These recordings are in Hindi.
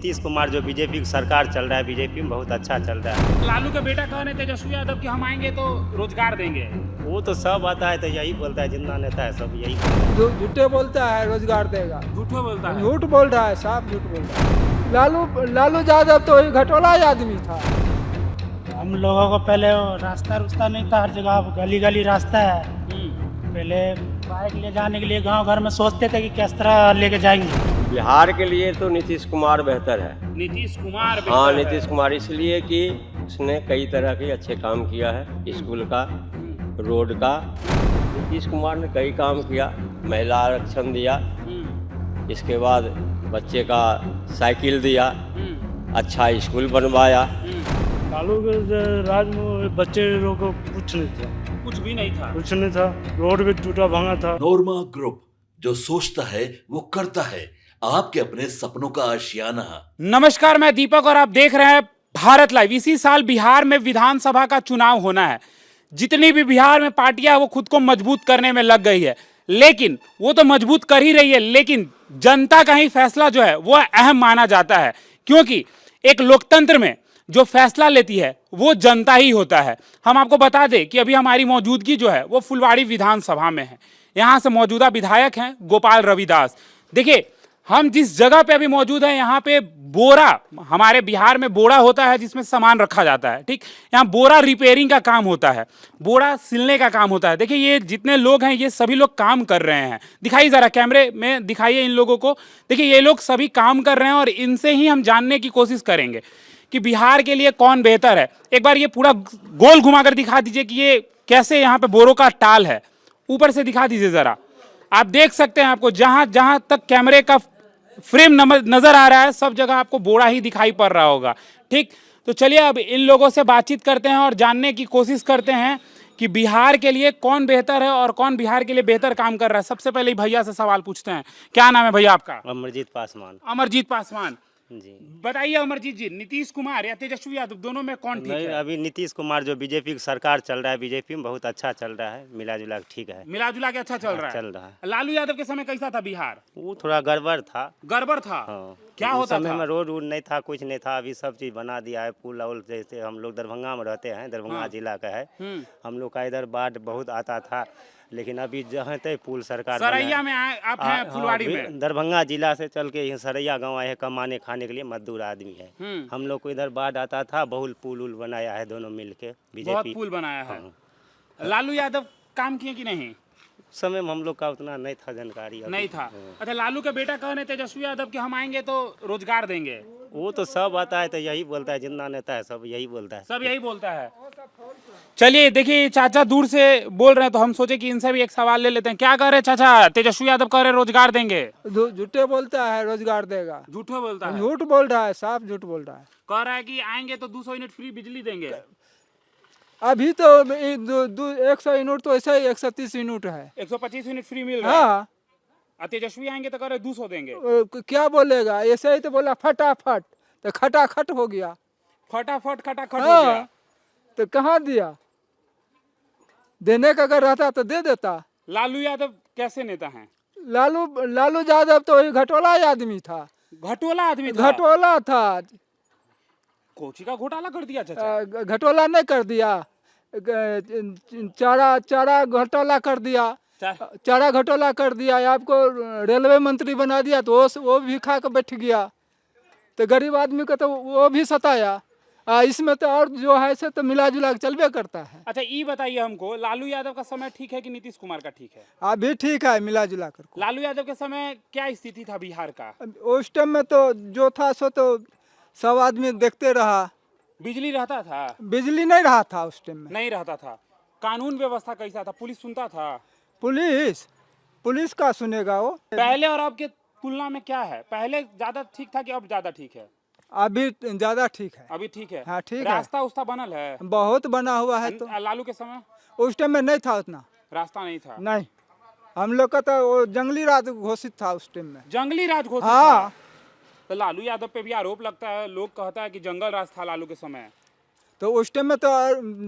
नीतीश कुमार जो बीजेपी की सरकार चल रहा है, बीजेपी में बहुत अच्छा चल रहा है। लालू का बेटा कौन है? तेजस्वी यादव कि हम आएंगे तो रोजगार देंगे। वो तो सब आता है तो यही बोलता है, जितना नेता है सब यही बोलता है। झूठे बोलता है रोजगार देगा, झूठो बोलता है। झूठ बोल रहा है, साफ झूठ बोल रहा है। लालू यादव तो वही घटोला ही आदमी था। हम लोगों को पहले वो रास्ता नहीं था, हर जगह अब गली गली रास्ता है। पहले बाइक ले जाने के लिए गांव घर में सोचते थे कि किस तरह लेके जाएंगे। बिहार के लिए तो नीतीश कुमार बेहतर है। नीतीश कुमार हाँ, बेहतर है। नीतीश कुमार इसलिए कि उसने कई तरह के अच्छे काम किया है, स्कूल का, रोड का। नीतीश कुमार ने कई काम किया, महिला आरक्षण दिया, इसके बाद बच्चे का साइकिल दिया, अच्छा स्कूल बनवाया। लालू के राज में बच्चे लोग को कुछ नहीं था, कुछ भी नहीं था। कुछ नहीं था, रोड भी टूटा भांगा था। नोरमा ग्रुप, जो सोचता है वो करता है, आपके अपने सपनों का आशियाना। नमस्कार, मैं दीपक और आप देख रहे हैं भारत लाइव। इसी साल बिहार में विधानसभा का चुनाव होना है। जितनी भी बिहार में पार्टियां वो खुद को मजबूत करने में लग गई है, लेकिन वो तो मजबूत कर ही रही है, लेकिन जनता का ही फैसला जो है वो अहम माना जाता है, क्योंकि एक लोकतंत्र में जो फैसला लेती है वो जनता ही होता है। हम आपको बता दें कि अभी हमारी मौजूदगी जो है वो फुलवाड़ी विधानसभा में है। यहाँ से मौजूदा विधायक हैं गोपाल रविदास। देखिए, हम जिस जगह पे अभी मौजूद हैं यहाँ पे बोरा, हमारे बिहार में बोरा होता है जिसमें सामान रखा जाता है, ठीक। यहाँ बोरा रिपेयरिंग का काम होता है, बोरा सिलने का काम होता है। देखिए, ये जितने लोग हैं ये सभी लोग काम कर रहे हैं। दिखाइए जरा, कैमरे में दिखाइए इन लोगों को। देखिए, ये लोग सभी काम कर रहे हैं और इनसे ही हम जानने की कोशिश करेंगे कि बिहार के लिए कौन बेहतर है। एक बार ये पूरा गोल घुमाकर दिखा दीजिए कि ये कैसे यहाँ पे बोरों का टाल है। ऊपर से दिखा दीजिए जरा, आप देख सकते हैं, आपको जहां जहां तक कैमरे का फ्रेम नजर आ रहा है सब जगह आपको बोरा ही दिखाई पड़ रहा होगा, ठीक। तो चलिए अब इन लोगों से बातचीत करते हैं और जानने की कोशिश करते हैं कि बिहार के लिए कौन बेहतर है और कौन बिहार के लिए बेहतर काम कर रहा है। सबसे पहले भैया से सवाल पूछते हैं, क्या नाम है भैया आपका? अमरजीत पासवान। अमरजीत पासवान जी बताइए। अमरजीत जी, नीतीश कुमार या तेजस्वी यादव, दोनों में कौन ठीक नहीं, है? अभी नीतीश कुमार जो बीजेपी की सरकार चल रहा है, बीजेपी में बहुत अच्छा चल रहा है, मिला जुला के ठीक है, मिला जुला के अच्छा चल रहा है। चल रहा है। लालू यादव के समय कैसा था बिहार? वो थोड़ा गड़बड़ था। गड़बड़ था। हाँ, क्या उस होता समय था? में रोड वूड नहीं था, कुछ नहीं था। अभी सब चीज बना दिया है, पुल उल। जैसे हम लोग दरभंगा में रहते हैं, दरभंगा हाँ। जिला का है, हम लोग का इधर बाढ़ बहुत आता था, लेकिन अभी जहाँ तक पुल सरकार सरैया में आप हैं, फुलवाड़ी में। दरभंगा जिला से चल के सरैया गांव आए हैं कमाने खाने के लिए, मजदूर आदमी है। हम लोग को इधर बाढ़ आता था, बहुत पुल उल बनाया है दोनों मिलके, बहुत बीजेपी। पुल बनाया है। हाँ। लालू यादव काम किए कि नहीं? उस समय में हम लोग का उतना नहीं था जानकारी। नहीं था। हाँ। अच्छा, लालू का बेटा कौन है? तेजस्वी यादव कि हम आएंगे तो रोजगार देंगे। वो तो सब आता है तो यही बोलता है, जितना नेता है सब यही बोलता है। सब यही बोलता है। चलिए देखिए, चाचा दूर से बोल रहे हैं तो हम सोचे कि इनसे भी एक सवाल ले लेते हैं। क्या कह रहे हैं चाचा? तेजस्वी यादव कह रहे रोजगार देंगे। झूठे बोलता है रोजगार देगा, झूठो बोलता है। झूठ बोल रहा है, साफ झूठ बोल रहा है। कह रहा है कि आएंगे तो 200 यूनिट फ्री बिजली देंगे। अभी तो 100 यूनिट तो ऐसा ही 130 यूनिट है। 125 यूनिट फ्री मिल रहा है। हाँ, और तेजस्वी आएंगे तो कह रहे 200 देंगे। क्या बोलेगा? ऐसे ही तो बोला फटाफट, तो खटाखट हो गया। फटाफट खटाखट हो हाँ, गया। तो कहाँ दिया? देने का अगर रहता तो दे देता। लालू यादव कैसे नेता हैं? लालू यादव तो वही घटोला ही आदमी था। घटोला आदमी था। घटोला था। कोची का घोटाला कर दिया चाचा। घटोला नहीं कर दिया, चारा घोटाला कर दिया। चारा घोटाला कर दिया। आपको रेलवे मंत्री बना दिया तो वो भी खा कर बैठ गया। तो गरीब आदमी को तो वो भी सताया। इसमें तो और जो है से तो मिला जुला के चलबे करता है। अच्छा, ये बताइए हमको, लालू यादव का समय ठीक है कि नीतीश कुमार का ठीक है? अभी ठीक है, मिला जुला कर। लालू यादव के समय क्या स्थिति था बिहार का? उस टाइम में तो जो था सो तो सब आदमी देखते रहा। बिजली रहता था? बिजली नहीं रहा था उस टाइम में। नहीं रहता था। कानून व्यवस्था कैसा था? पुलिस सुनता था? पुलिस का सुनेगा वो? पहले और अब के तुलना में क्या है? पहले ज्यादा ठीक था कि अब ज्यादा ठीक है? अभी ज्यादा ठीक है। अभी ठीक है। हाँ, ठीक है। रास्ता उस्ता बनल है? बहुत बना हुआ है। तो लालू के समय उस टाइम में नहीं था उतना, रास्ता नहीं था। नहीं। हम लोग का तो वो जंगली राज घोषित था उस टाइम में। जंगली राज घोषित हाँ। था। तो लालू यादव पे भी आरोप लगता है, लोग कहता है कि जंगल राज था लालू के समय। तो उस टाइम में तो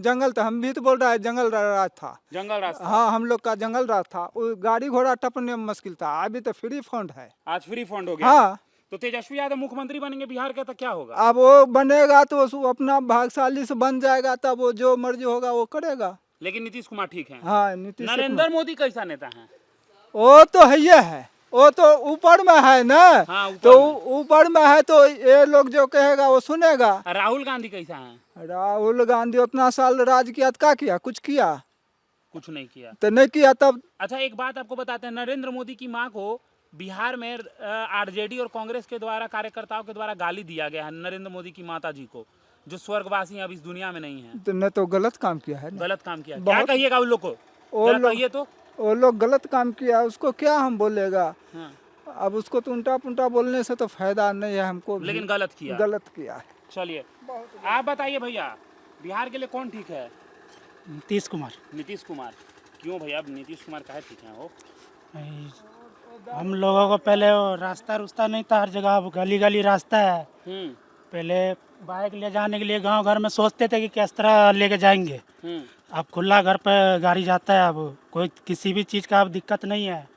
जंगल था, हम भी तो बोल रहा है जंगल राज था। जंगल राज था। हाँ, हम लोग का जंगल राज था। गाड़ी घोड़ा टपने में मुश्किल था। अभी तो फ्री फंड है। आज फ्री फंड हो गया। हाँ। तो तेजस्वी यादव मुख्यमंत्री बनेंगे बिहार के तो क्या होगा? अब वो बनेगा तो वो अपना भाग्यशाली से बन जाएगा, तब वो जो मर्जी होगा वो करेगा। लेकिन नीतीश कुमार ठीक है। हाँ, नीतीश नरेंद्र मोदी कैसा नेता है? वो तो है ही है, वो तो ऊपर में है ना। हाँ, ऊपर तो में। ऊपर में है तो ये लोग जो कहेगा वो सुनेगा। राहुल गांधी कैसा है? राहुल गांधी उतना साल राज किया तो क्या किया? कुछ किया कुछ नहीं किया। तो नहीं किया तब। अच्छा, एक बात आपको बताते हैं, नरेंद्र मोदी की मां को बिहार में आरजेडी और कांग्रेस के द्वारा, कार्यकर्ताओं के द्वारा गाली दिया गया है नरेंद्र मोदी की माता जी को, जो स्वर्गवासी अब इस दुनिया में नहीं है। तो नहीं तो गलत काम किया है ना। गलत काम किया। क्या बहुत- कहिएगा उन लोग को? वो जरा लोग कहिए तो। वो लोग गलत काम किया, उसको क्या हम बोलेगा। हाँ। अब उसको तो उल्टा पुल्टा बोलने से तो फायदा नहीं है हमको भी। लेकिन गलत किया। गलत किया है। चलिए आप बताइए भैया, बिहार के लिए कौन ठीक है? नीतीश कुमार। नीतीश कुमार। क्यों भैया, अब नीतीश कुमार काहे ठीक है? वो हम लोगों को पहले वो रास्ता रुस्ता नहीं था, हर जगह अब गली गली रास्ता है। पहले बाइक ले जाने के लिए गांव घर में सोचते थे कि किस तरह लेके जाएंगे। अब खुला घर पे गाड़ी जाता है, अब कोई किसी भी चीज़ का अब दिक्कत नहीं है।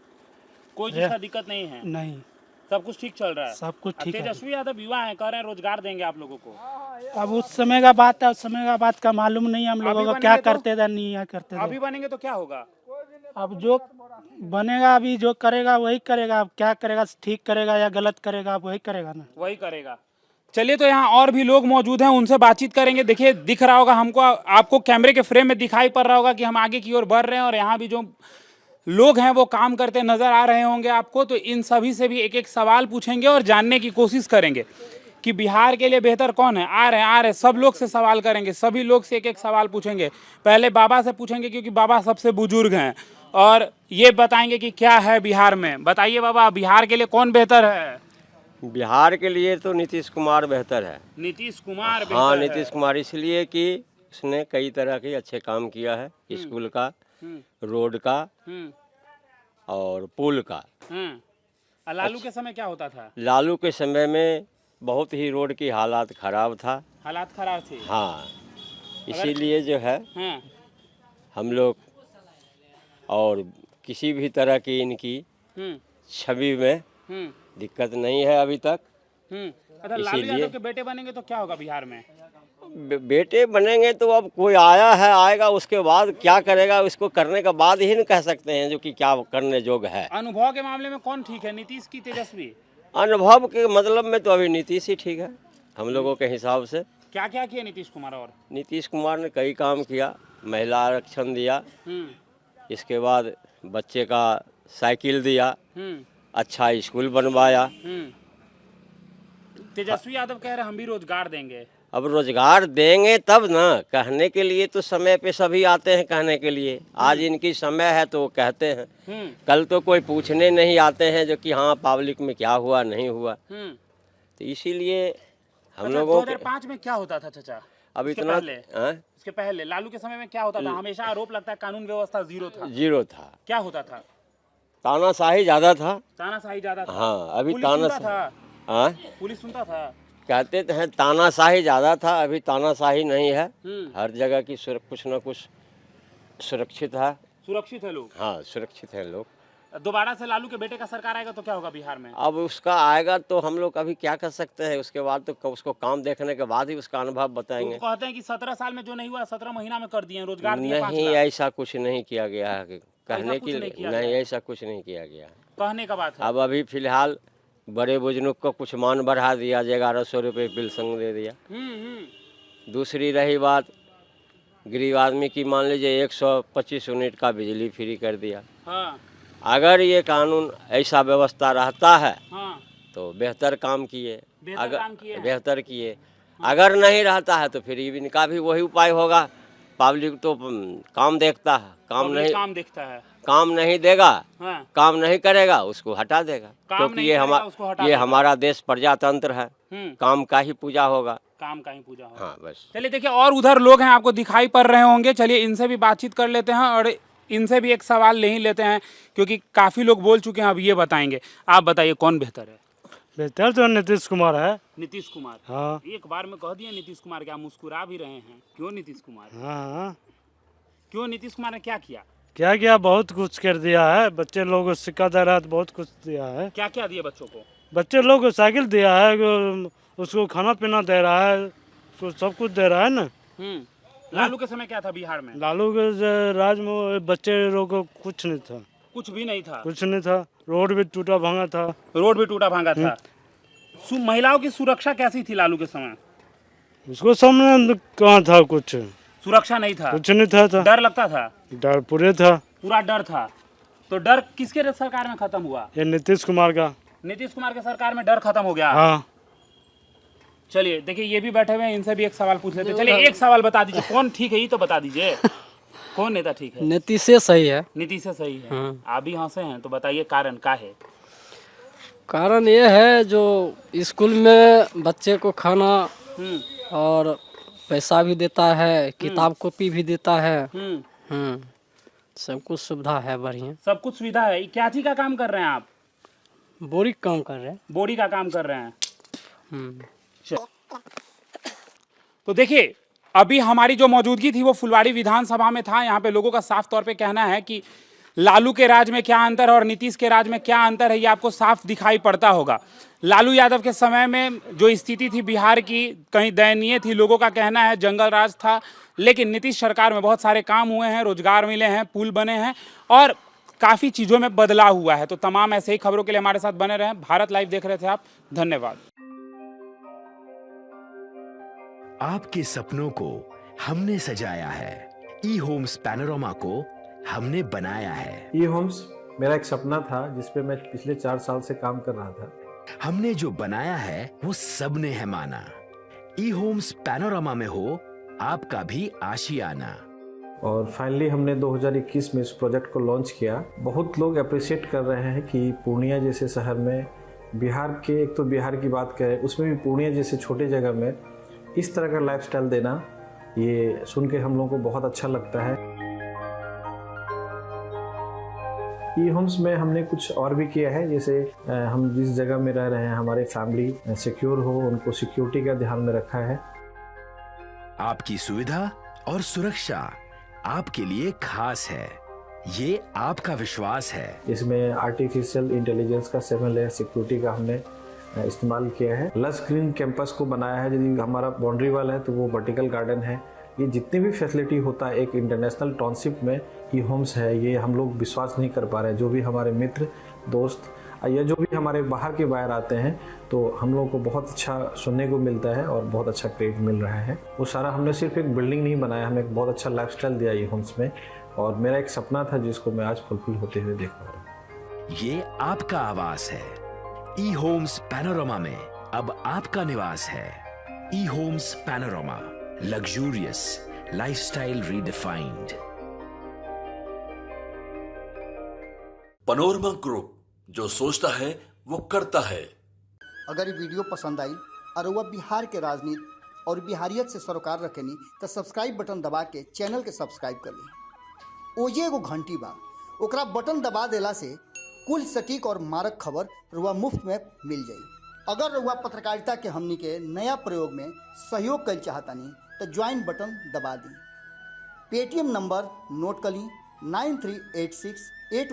कोई चीज का दिक्कत नहीं है, नहीं, सब कुछ ठीक चल रहा है। सब कुछ अब ठीक है। तेजस्वी यादव युवा है, कह रहे हैं रोजगार देंगे आप लोगों को। अब उस समय का बात है, उस समय का बात का मालूम नहीं है हम लोगों अभी को, क्या बनेंगे तो? करते थे नहीं करते थे। अभी बनेंगे तो क्या होगा? अब जो बनेगा, अभी जो करेगा वही करेगा। अब क्या करेगा, ठीक करेगा या गलत करेगा, अब वही करेगा ना। वही करेगा। चलिए, तो यहाँ और भी लोग मौजूद हैं, उनसे बातचीत करेंगे। देखिए, दिख रहा होगा हमको, आपको कैमरे के फ्रेम में दिखाई पड़ रहा होगा कि हम आगे की ओर बढ़ रहे हैं और यहाँ भी जो लोग हैं वो काम करते नजर आ रहे होंगे आपको। तो इन सभी से भी एक एक सवाल पूछेंगे और जानने की कोशिश करेंगे कि बिहार के लिए बेहतर कौन है। आ रहे सब लोग से सवाल करेंगे, सभी लोग से एक एक सवाल पूछेंगे। पहले बाबा से पूछेंगे क्योंकि बाबा सबसे बुजुर्ग हैं और ये बताएंगे कि क्या है बिहार में। बताइए बाबा, बिहार के लिए कौन बेहतर है? बिहार के लिए तो नीतीश कुमार बेहतर है। नीतीश कुमार बेहतर हाँ, है। नीतीश कुमार इसलिए कि उसने कई तरह के अच्छे काम किया है, स्कूल का, रोड का और पुल का। और लालू के समय क्या होता था? लालू के समय में बहुत ही रोड की हालात खराब था। हालात खराब थे। हाँ, इसीलिए जो है हाँ। हम लोग और किसी भी तरह की इनकी हम्म छवि में हम्म दिक्कत नहीं है अभी तक। अच्छा, लालू इसीलिए- यादव के बेटे बनेंगे तो क्या होगा बिहार में? बेटे बनेंगे तो अब कोई आया है, आएगा, उसके बाद क्या करेगा उसको करने के बाद ही न कह सकते हैं जो कि क्या करने योग्य है। अनुभव के मामले में कौन ठीक है, नीतीश की तेजस्वी? अनुभव के मतलब में तो अभी नीतीश ही ठीक है हम लोगों के हिसाब से। क्या क्या किया नीतीश कुमार? और नीतीश कुमार ने कई काम किया, महिला आरक्षण दिया, इसके बाद बच्चे का साइकिल दिया, अच्छा स्कूल बनवाया। तेजस्वी यादव कह रहे हैं हम भी रोजगार देंगे। अब रोजगार देंगे तब ना, कहने के लिए तो समय पे सभी आते हैं कहने के लिए। आज इनकी समय है तो वो कहते हैं, कल तो कोई पूछने नहीं आते हैं जो कि हाँ पब्लिक में क्या हुआ नहीं हुआ। तो इसीलिए हम लोगों के 2005 में क्या होता था चाचा? अब इसके इतना पहले? इसके पहले लालू के समय में क्या होता था? हमेशा आरोप लगता है कानून व्यवस्था जीरो था। जीरो था, क्या होता था? तानाशाही ज्यादा था। तानाशाही ज्यादा था। हाँ, अभी पुलिस सुनता तानाशाही, था। हाँ पुलिस सुनता था। कहते हैं तानाशाही ज़्यादा था, अभी तानाशाही नहीं है। हर जगह की कुछ न कुछ सुरक्षित है। सुरक्षित है लोग। हाँ, सुरक्षित है लोग। दोबारा से लालू के बेटे का सरकार आएगा तो क्या होगा बिहार में? अब उसका आएगा तो हम लोग अभी क्या कर सकते हैं, उसके बाद तो उसको काम देखने के बाद ही उसका अनुभव बताएंगे। तो कहते हैं कि 17 साल में जो नहीं हुआ 17 महीना में कर दिए, रोजगार दिए 5 नहीं, लाख। ऐसा कुछ नहीं किया गया है कि कहने कुछ की नहीं किया नहीं, गया। ऐसा कुछ नहीं किया गया है। कहने का बात है। अब अभी फिलहाल बड़े बुजुर्ग को कुछ मान बढ़ा दिया, 1100 रुपये बिल दे दिया। दूसरी रही बात, गरीब आदमी की मान लीजिए 125 यूनिट का बिजली फ्री कर दिया। हाँ, अगर ये कानून ऐसा व्यवस्था रहता है हाँ, तो बेहतर काम किए, बेहतर काम किए हैं। बेहतर किए। अगर नहीं रहता है तो फिर इनका भी वही उपाय होगा। पब्लिक तो काम देखता है, काम पब्लिक नहीं, काम देखता है। काम नहीं देगा, हाँ, काम नहीं करेगा उसको हटा देगा, काम क्योंकि नहीं ये करेगा, उसको हटा ये देगा। हमारा देश प्रजातंत्र है, काम का ही पूजा होगा। काम का ही पूजा हो। हाँ बस। चलिए, देखिए और उधर लोग हैं आपको दिखाई पड़ रहे होंगे। चलिए इनसे भी बातचीत कर लेते हैं और इनसे भी एक सवाल ले ही लेते हैं क्योंकि काफी लोग बोल चुके हैं, अब ये बताएंगे। आप बताइए कौन बेहतर है? बेहतर तो नीतीश कुमार है। नीतीश कुमार। हाँ एक बार में कह दिए नीतीश कुमार, क्या मुस्कुरा भी रहे हैं? क्यों नीतीश कुमार? हाँ, क्यों नीतीश कुमार ने क्या किया? क्या बहुत कुछ कर दिया है, बच्चे लोगों को सिक्का दे रहा है तो बहुत कुछ दिया है। क्या क्या दिए बच्चों को? बच्चे लोग को साइकिल दिया है, उसको खाना पीना दे रहा है, उसको सब कुछ दे रहा है ना। लालू के समय क्या था बिहार में? लालू के राज में बच्चे लोग को कुछ नहीं था, कुछ भी नहीं था। कुछ नहीं था। रोड भी टूटा भांगा था। रोड भी टूटा भांगा था। महिलाओं की सुरक्षा कैसी थी लालू के समय? उसको सामने कहाँ था, कुछ सुरक्षा नहीं था, कुछ नहीं था। डर लगता था, डर पूरे था, पूरा डर था। तो डर किसके सरकार में खत्म हुआ? ये नीतीश कुमार का। नीतीश कुमार के सरकार में डर खत्म हो गया। हाँ। चलिए देखिए, ये भी बैठे हुए हैं, इनसे भी एक सवाल पूछ लेते हैं। चलिए एक सवाल बता दीजिए, कौन ठीक है ये तो बता दीजिए, कौन नेता ठीक है? नीतीश से सही है। नीतीश से सही है। आप भी हंसे हैं तो बताइए कारण क्या है? कारण ये है जो स्कूल में बच्चे को खाना और पैसा भी देता है, किताब कॉपी भी देता है। सब कुछ सुविधा है, बढ़िया सब कुछ सुविधा है। क्या चीज का काम कर रहे हैं आप? बोरी काम कर रहे हैं। बोरी का काम कर रहे हैं। तो देखिए, अभी हमारी जो मौजूदगी थी वो फुलवाड़ी विधानसभा में था। यहाँ पे लोगों का साफ तौर पे कहना है कि लालू के राज में क्या अंतर और नीतीश के राज में क्या अंतर है, ये आपको साफ दिखाई पड़ता होगा। लालू यादव के समय में जो स्थिति थी बिहार की, कहीं दयनीय थी। लोगों का कहना है जंगल राज था। लेकिन नीतीश सरकार में बहुत सारे काम हुए हैं, रोजगार मिले हैं, पुल बने हैं और काफ़ी चीज़ों में बदलाव हुआ है। तो तमाम ऐसे ही खबरों के लिए हमारे साथ बने रहें। भारत लाइव देख रहे थे आप, धन्यवाद। आपके सपनों को हमने सजाया है, ई होम्स पैनोरमा को हमने बनाया है। ई होम्स मेरा एक सपना था जिसपे मैं पिछले 4 साल से काम कर रहा था। हमने जो बनाया है वो सबने है माना। ई होम्स पैनोरमा में हो आपका भी आशियाना। और फाइनली हमने 2021 में इस प्रोजेक्ट को लॉन्च किया। बहुत लोग अप्रिशिएट कर रहे हैं कि पूर्णिया जैसे शहर में, बिहार के, एक तो बिहार की बात करें उसमें भी पूर्णिया जैसे छोटे जगह में इस तरह का लाइफस्टाइल देना, ये सुन के हम लोगों को बहुत अच्छा लगता है। ई होम्स में हमने कुछ और भी किया है, जैसे हम जिस जगह में रह रहे हैं हमारे फैमिली सिक्योर हो, उनको सिक्योरिटी का ध्यान में रखा है। आपकी सुविधा और सुरक्षा आपके लिए खास है, ये आपका विश्वास है। इसमें आर्टिफिशियल इंटेलिजेंस का 7 लेयर सिक्योरिटी का हमने इस्तेमाल किया है। लस ग्रीन कैंपस को बनाया है। यदि हमारा बाउंड्री वाल है तो वो वर्टिकल गार्डन है। ये जितनी भी फैसिलिटी होता है एक इंटरनेशनल टाउनशिप में ई होम्स है, ये हम लोग विश्वास नहीं कर पा रहे हैं। जो भी हमारे मित्र दोस्त या जो भी हमारे बाहर के बाहर आते हैं तो हम लोगों को बहुत अच्छा सुनने को मिलता है और बहुत अच्छा क्रेडिट मिल रहा है। वो सारा हमने सिर्फ एक बिल्डिंग नहीं बनाया, हमें एक बहुत अच्छा लाइफस्टाइल दिया ई होम्स में। और मेरा एक सपना था जिसको मैं आज फुलफिल होते हुए देख पा रहा हूँ। ये आपका आवास है। ई होम्स पैनोरमा में अब आपका निवास है। E homes panorama, luxurious lifestyle redefined. Panorama group, जो सोचता है वो करता है। अगर ये वीडियो पसंद आई और वह बिहार के राजनीति और बिहारियत से सरोकार रखेनी तो सब्सक्राइब बटन दबा के चैनल के सब्सक्राइब कर ली। ओजे एगो घंटी बा, ओकरा बटन दबा देला से कुल सटीक और मारक खबर रुआ मुफ्त में मिल जाई। अगर रुआ पत्रकारिता के हमनी के नया प्रयोग में सहयोग कर चाहतानी तो ज्वाइन बटन दबा दी। पेटीएम नंबर नोट कर ली 938681